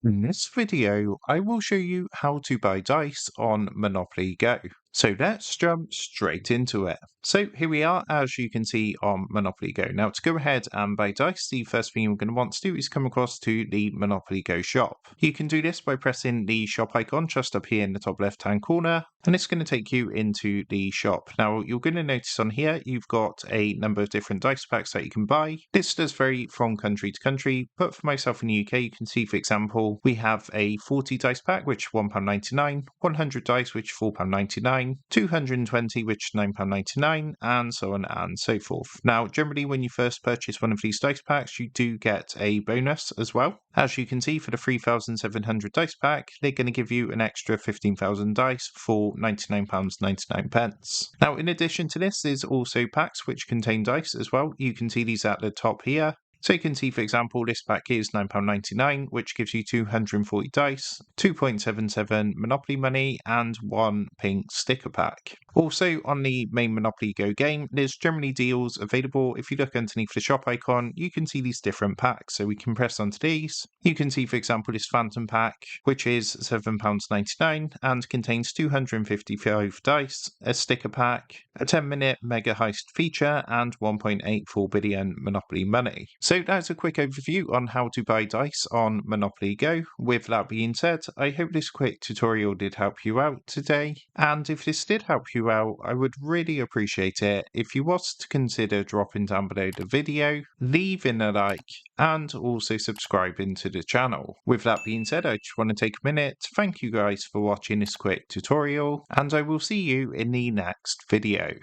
In this video, I will show you how to buy dice on Monopoly Go. So let's jump straight into it. So here we are, as you can see on Monopoly Go. Now to go ahead and buy dice, the first thing you're going to want to do is come across to the Monopoly Go shop. You can do this by pressing the shop icon just up here in the top left hand corner, and it's going to take you into the shop. Now you're going to notice on here you've got a number of different dice packs that you can buy. This does vary from country to country, but for myself in the UK, you can see, for example, we have a 40 dice pack, which is £1.99, 100 dice, which is £4.99, 220, which is £9.99, and so on and so forth. Now, generally, when you first purchase one of these dice packs, you do get a bonus as well. As you can see, for the 3,700 dice pack, they're going to give you an extra 15,000 dice for £99.99. Now, in addition to this, there's also packs which contain dice as well. You can see these at the top here. So you can see, for example, this pack is £9.99, which gives you 240 dice, 2.77 Monopoly money, and one pink sticker pack. Also, on the main Monopoly Go game, there's generally deals available. If you look underneath the shop icon, you can see these different packs. So we can press onto these. You can see, for example, this Phantom pack, which is £7.99 and contains 255 dice, a sticker pack, a 10-minute mega heist feature, and 1.84 billion Monopoly money. So that's a quick overview on how to buy dice on Monopoly Go. With that being said, I hope this quick tutorial did help you out today. And if this did help you out, I would really appreciate it if you was to consider dropping down below the video, leaving a like, and also subscribing to the channel. With that being said, I just want to take a minute to thank you guys for watching this quick tutorial, and I will see you in the next video.